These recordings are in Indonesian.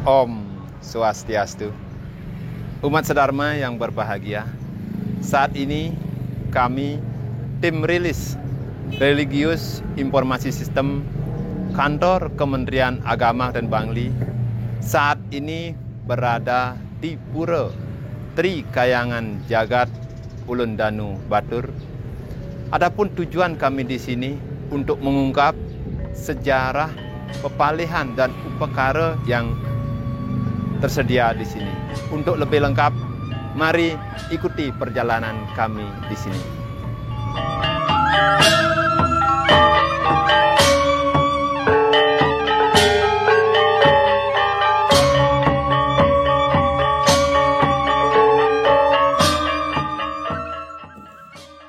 Om Swastiastu. Umat sedharma yang berbahagia, saat ini kami tim rilis Religius Informasi Sistem Kantor Kementerian Agama dan Bangli saat ini berada di Pura Tri Kayangan Jagat Ulun Danu Batur. Adapun tujuan kami di sini untuk mengungkap sejarah pepalihan dan upakara yang tersedia di sini. Untuk lebih lengkap, mari ikuti perjalanan kami di sini.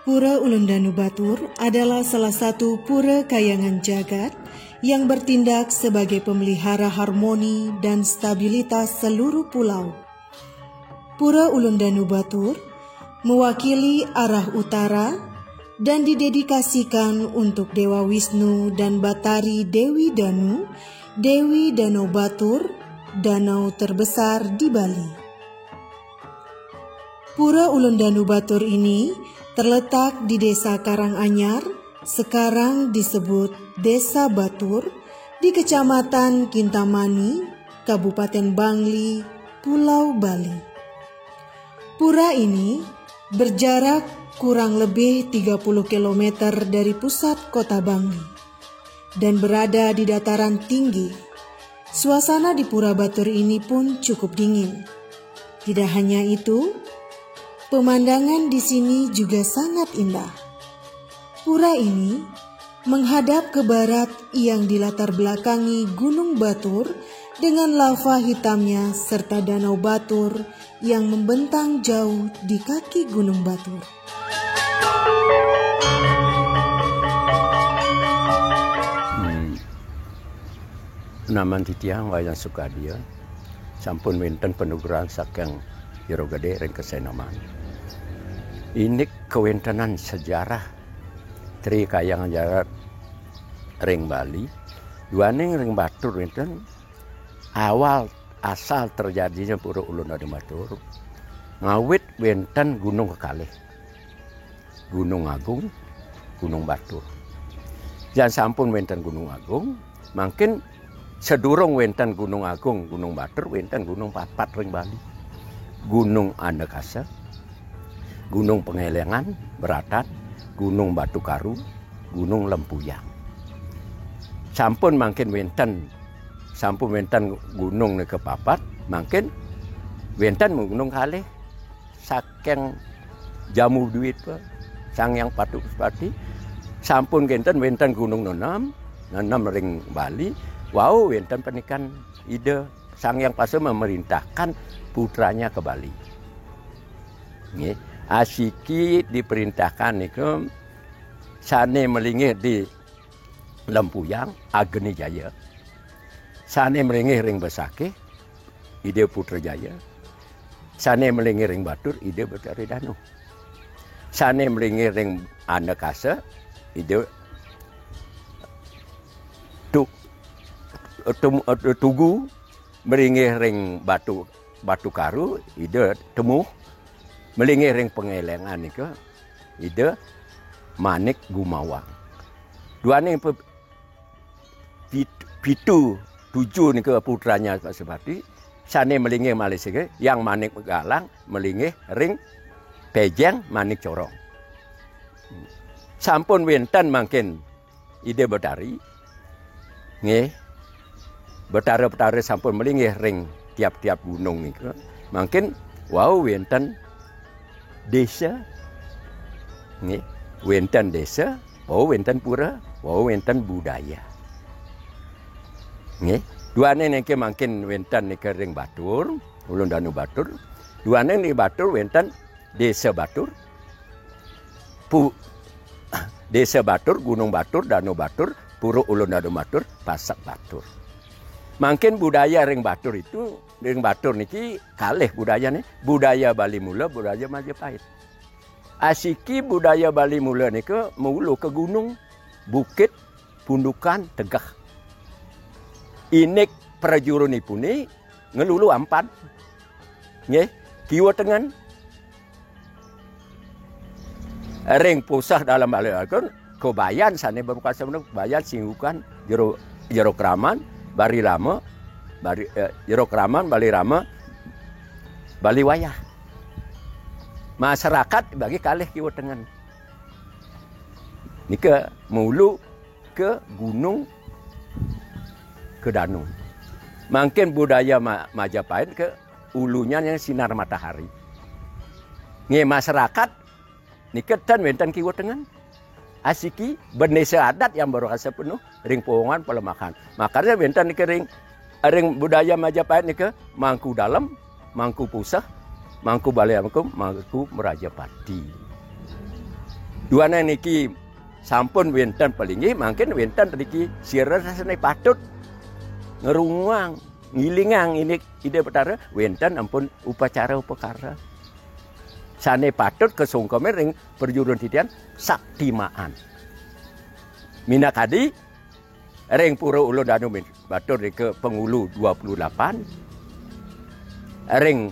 Pura Ulun Danu Batur adalah salah satu pura kayangan jagat yang bertindak sebagai pemelihara harmoni dan stabilitas seluruh pulau. Pura Ulun Danu Batur mewakili arah utara dan didedikasikan untuk Dewa Wisnu dan Batari Dewi Danu, Dewi Danau Batur, danau terbesar di Bali. Pura Ulun Danu Batur ini terletak di Desa Karanganyar, sekarang disebut Desa Batur, di Kecamatan Kintamani, Kabupaten Bangli, Pulau Bali. Pura ini berjarak kurang lebih 30 km dari pusat kota Bangli dan berada di dataran tinggi. Suasana di Pura Batur ini pun cukup dingin. Tidak hanya itu, pemandangan di sini juga sangat indah. Pura ini menghadap ke barat yang dilatar belakangi Gunung Batur dengan lava hitamnya serta Danau Batur yang membentang jauh di kaki Gunung Batur. Naman titiang wayang Sukadia, sampun wenten penuguran saking Jero Gede ring kesenaman. Ini kewentanan sejarah Tri Kayangan Jagat ring Bali, duaning ring Batur wenten awal asal terjadinya Pura Ulun Danu Batur. Ngawit wenten gunung kekalih, Gunung Agung, Gunung Batur. Jan sampun wenten Gunung Agung, makin sedurung wenten Gunung Agung, Gunung Batur, wenten gunung papat ring Bali. Gunung Andekasa, Gunung Pengelengan, Beratan, Gunung Batu Karu, Gunung Lempuyang. Sampun mangkin wenten gunung ne kepapat, mangkin wenten gunung kalih saking jamu duit pe, Sangyang Patuspati. Sampun wenten gunung nenam ring Bali. Wow, wenten penikan ide Sangyang Pasa memerintahkan putranya ke Bali. Nggih. Asiki diperintahkan niku sane melingih di Lempuyang Agni Jaya. Sane melingih ring Besakih ide Putra Jaya. Sane melingih ring Batur ide Batari Danu. Sane melingih ring Andekasa ide Tugu, melingih ring Batu Karu ide Temuh. Melingih ring Pengelengan niku ide Manik Gumawang. Duane tujuh niku putranya Pak Sebati. Sane melingih Malaysia yang Manik Galang melingih ring Pejeng Manik Corong. Sampun wenten mangkin ide Betari. Nggih. Betara-betara sampun melingih ring tiap-tiap gunung niku. Mangkin wow wenten desa, nih, wenten desa, wenten pura, wenten budaya. Nih, duane niki mangkin wenten niki ring Batur, Ulun Danu Batur. Duane niki Batur wenten desa Batur. Desa Batur, Gunung Batur, Danau Batur, Pura Ulun Danu Batur, Pasak Batur. Mangkin budaya ring Batur itu ring Batur niki kalih budayane, budaya Bali Mula, budaya Majapahit. Asiki budaya Bali Mula niku mulu ke gunung, bukit, pundukan, tegah. Inik prajurunipune ngelulu ampan. Nggih, kiwa tengen. Ring pusah dalam alakon kebayan sane berkasa menuk bayan singgukan jero kraman bari lama bari jero kraman bali rama bali wayah. Masyarakat bagi kalih kiwa tengen. Nika mulu ke gunung ke danau. Mungkin budaya Majapahit ke ulunya yang sinar matahari. Nge masyarakat nika tan wenten kiwa tengen. Asiki bendesa adat yang baru rasa penuh ring pohongan pelemakan. Makanya wenten nika ring budaya Majapahit nika mangku dalam, mangku pusah, mangku balai mangku Merajapati. Duana niki sampun wenten palingi mungkin wenten niki sira rasane patut ngerungang ngilingang ini ide betara wenten ampun upacara upakara sane patut kesungkome ring perjuruan titian saktimaan minakadi ring Pura Ulun Danu Batur ke Pengulu 28 ring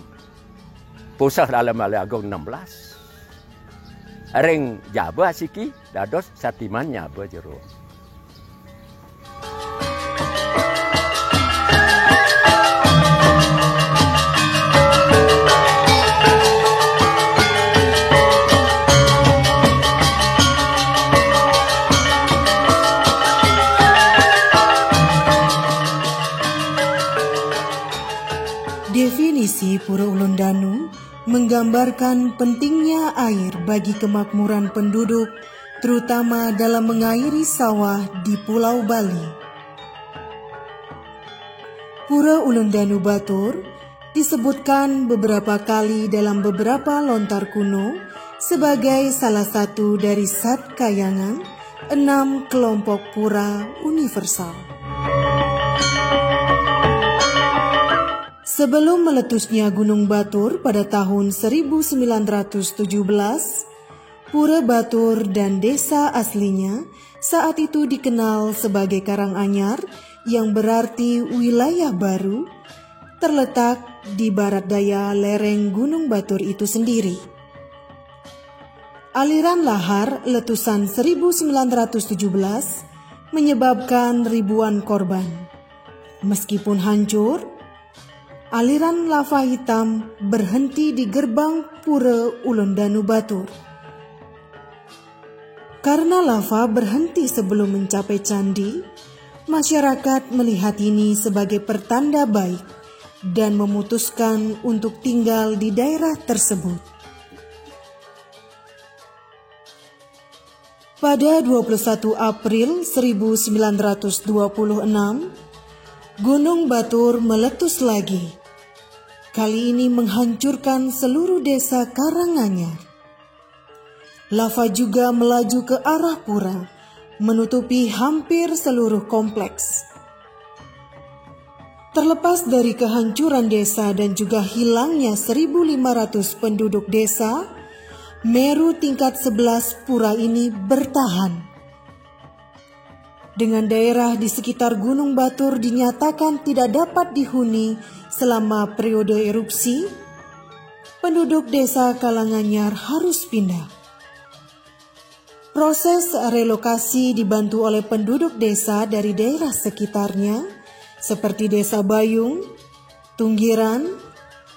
Pusah dalam Balai Agung 16 ring Jaba siki dados satiman nyaba jero. Definisi Pura Ulun Danu menggambarkan pentingnya air bagi kemakmuran penduduk, terutama dalam mengairi sawah di Pulau Bali. Pura Ulun Danu Batur disebutkan beberapa kali dalam beberapa lontar kuno sebagai salah satu dari Satkayangan 6 kelompok pura universal. Sebelum meletusnya Gunung Batur pada tahun 1917, Pura Batur dan desa aslinya saat itu dikenal sebagai Karanganyar yang berarti wilayah baru, terletak di barat daya lereng Gunung Batur itu sendiri. Aliran lahar letusan 1917 menyebabkan ribuan korban. Meskipun hancur, aliran lava hitam berhenti di gerbang Pura Ulun Danu Batur. Karena lava berhenti sebelum mencapai candi, masyarakat melihat ini sebagai pertanda baik dan memutuskan untuk tinggal di daerah tersebut. Pada 21 April 1926, Gunung Batur meletus lagi. Kali ini menghancurkan seluruh desa Karanganyar. Lava juga melaju ke arah pura, menutupi hampir seluruh kompleks. Terlepas dari kehancuran desa dan juga hilangnya 1.500 penduduk desa, Meru tingkat 11 pura ini bertahan. Dengan daerah di sekitar Gunung Batur dinyatakan tidak dapat dihuni selama periode erupsi, penduduk desa Karanganyar harus pindah. Proses relokasi dibantu oleh penduduk desa dari daerah sekitarnya, seperti Desa Bayung, Tunggiran,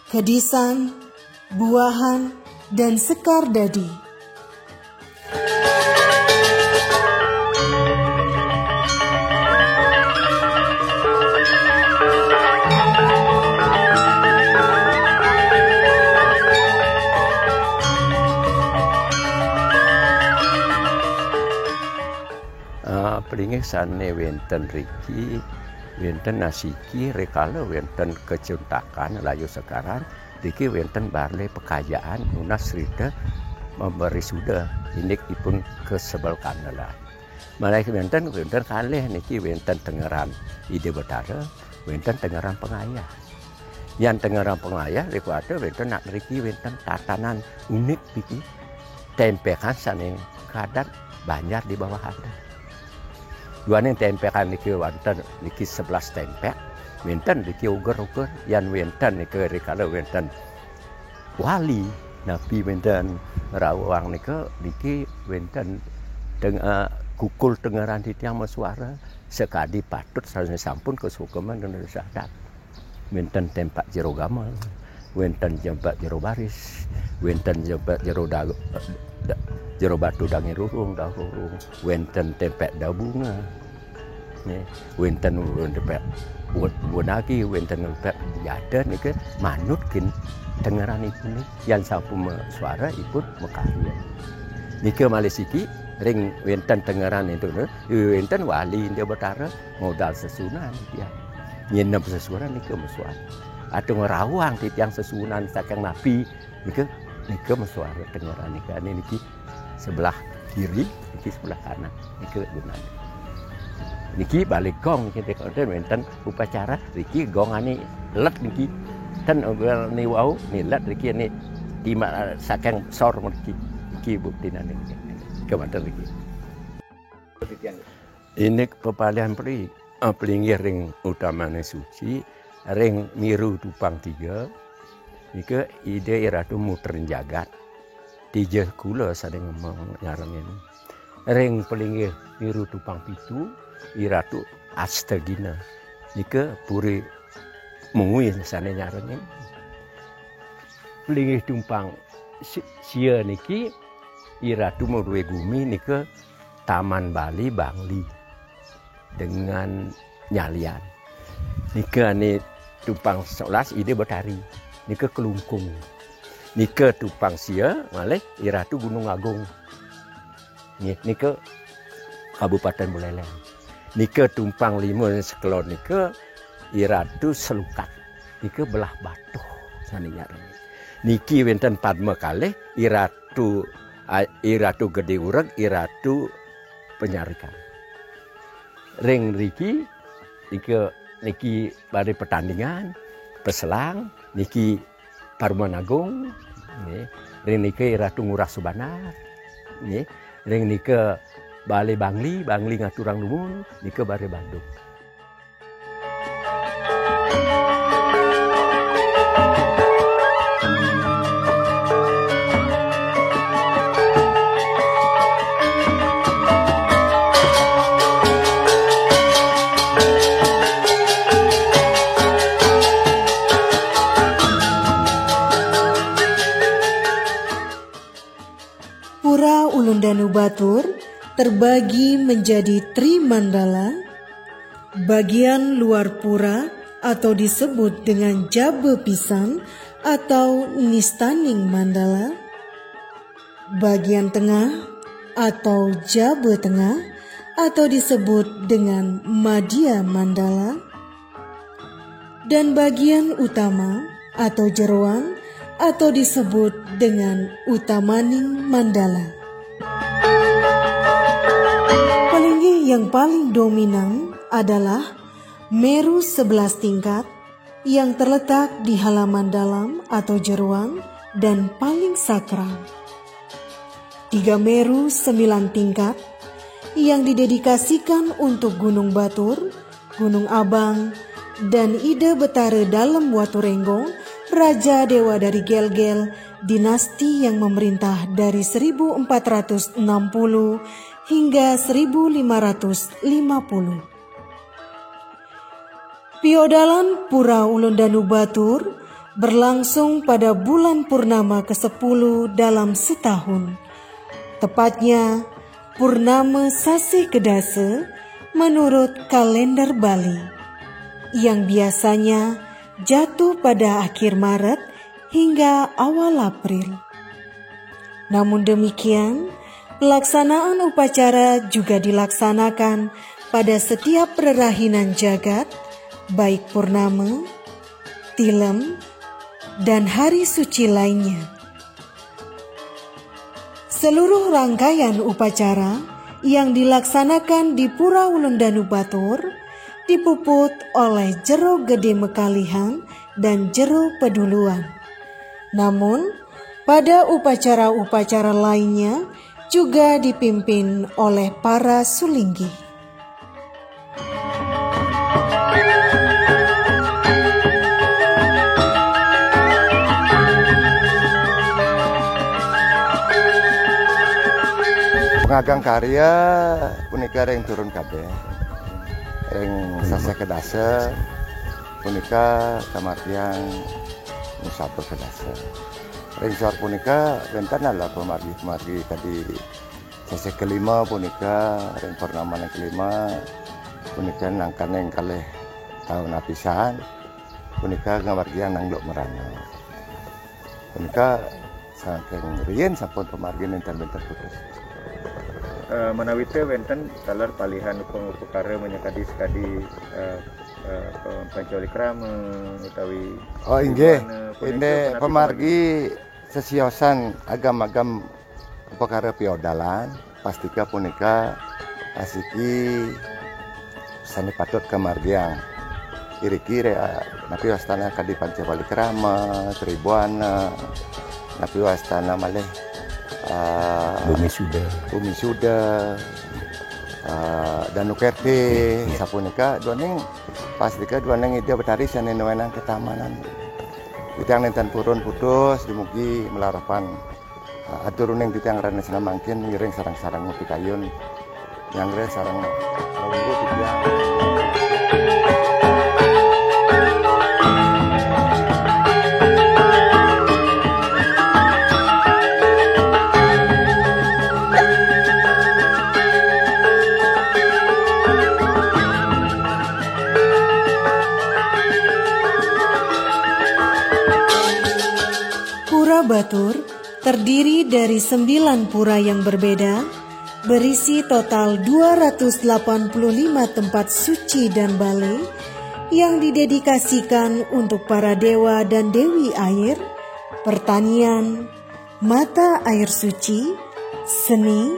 Kedisan, Buahan, dan Sekardadi. Pelingih sane wenten riki, wenten nasiki, rekala wenten kecuntakan layu sekarang, riki wenten barle pekayaan, unas rida memberi sudah, inik ipun kesebel kanala. Malai wenten kalih niki wenten tengeran ide betara, wenten tengeran pengayah. Yang tengeran pengayah, riku ada wenten nak riki wenten tatanan unik riki, tempekan sane kadang banyak di bawah ada. Dua ni tempekan niki wonten niki 11 tempek. wenten diki uger-uger yan wenten nike rikala wenten wali napi wenten rawang niki wenten kukul dengaran titiang masuara sekadi patut sareng sampun kesukeman dan sadat wenten tempat jero gamal wenten jempat jero baris wenten jempat jero jero batu dangi rurung wenten tempat dabunga wenten tempat bonagi wenten tempat jada nike manut kin dengaran ibu ni yang sampun suara ikut mekarya nike malesiki ring wenten dengaran itu wenten wali dia betara modal sesunan dia nyenep sesunan nike mesuara atau ngerawang titiang sesunan saking napi nike mesuara dengaran niki sebelah kiri niki sebelah kanan niki gunan niki balik gong niki konten wenten upacara niki gong ani let niki ten ni wau ni let niki ni timah saking sor niki buktina niki kemanten niki ini pepalian pri pelingir ring utamane suci ring miru tupang 3 niki ide iratu muter jagat tijeh kula sadeng ngomong nyareng ini ring pelingir miru tupang 7 iratu astagina nika puri mungui sane nyareng ini pelingir tumpang sia niki iratu modwe gumi nika Taman Bali Bangli dengan nyalian nika ni tumpang 11 ide betari nika kelungkung nika tupang sia malih iratu Gunung Agung nika Kabupaten Buleleng nika tumpang 5 sekelon nika iratu Selukat nika belah batu saninyareng niki wenten padma kalih iratu Gede Ureg iratu Penyarikan ring riki niki bari pertandingan peselang niki Paruman Agung ring niki iratu Ngurah Subanar ring niki Bale Bangli ngaturang nuwun niki bari Bandung Pura Ulundanu Batur terbagi menjadi Trimandala. Bagian luar pura atau disebut dengan Jabe Pisan atau Nistaning Mandala. Bagian tengah atau Jabe Tengah atau disebut dengan Madya Mandala. Dan bagian utama atau jeroan atau disebut dengan Utamaning Mandala. Pelinggi yang paling dominan adalah Meru 11 tingkat yang terletak di halaman dalam atau jeroan dan paling sakral. 3 Meru 9 tingkat yang didedikasikan untuk Gunung Batur, Gunung Abang, dan Ide Betara dalam Waturenggong, Raja Dewa dari Gel-Gel, dinasti yang memerintah dari 1460 hingga 1550. Piodalan Pura Ulundanu Batur berlangsung pada bulan purnama ke-10 dalam setahun. Tepatnya Purnama Sasi Kedase menurut kalender Bali, yang biasanya jatuh pada akhir Maret hingga awal April. Namun demikian, pelaksanaan upacara juga dilaksanakan pada setiap rerahinan jagat, baik purnama, tilem, dan hari suci lainnya. Seluruh rangkaian upacara yang dilaksanakan di Pura Ulundanu Batur dipuput oleh Jero Gede Mekalihan dan Jero Peduluan. Namun, pada upacara-upacara lainnya juga dipimpin oleh para sulinggi. pengagang karya punika ring turun kabeh. Ring saseh kedase punika kamargian musatur kedase. Ring sor punika wenten ala pemargi kadi saseh kelima punika ring purnama yang kelima punika nangkan yang kalih tahun apisan punika ngamargian nang Lok Merana. Punika saking riyen sampun pemargi nenten-nenten putus. Menawi teh wenten talar palihan perkara menyekadi sekadi pancoli krama utawi oh inggih ini pemargi sesiosan agam-agam perkara piodalan pastika punika asiki sane patut kemargiang kiri-kiri napi wastana kadi pancoli krama Tribuana napi wastana malih Bumi Suda Danu Kerte sapunika duaneng pastika duaneng ide betarisan newenang ketamanan titiang nenten purun putus dimugi melarapan aturuneng titiang rane senam mangkin ngiring sarang-sarang ngopi kayun yang re sarang rawuh titiang. Pura Batur terdiri dari 9 pura yang berbeda, berisi total 285 tempat suci dan balai yang didedikasikan untuk para dewa dan dewi air, pertanian, mata air suci, seni,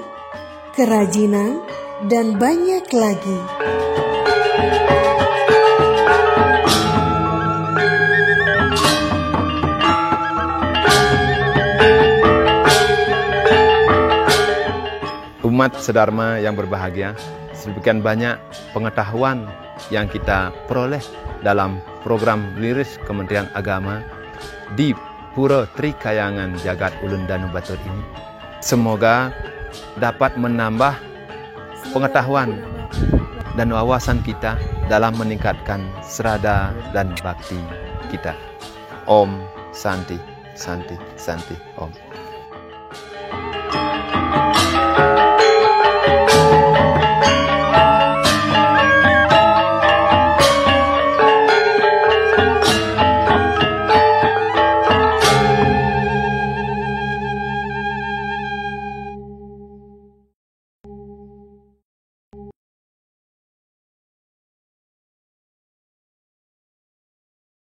kerajinan, dan banyak lagi. Umat sedharma yang berbahagia, sedemikian banyak pengetahuan yang kita peroleh dalam program liris Kementerian Agama di Pura Trikayangan Jagat Ulun Danu Batur ini. Semoga dapat menambah pengetahuan dan wawasan kita dalam meningkatkan serada dan bakti kita. Om Santi, Santi, Santi, Om.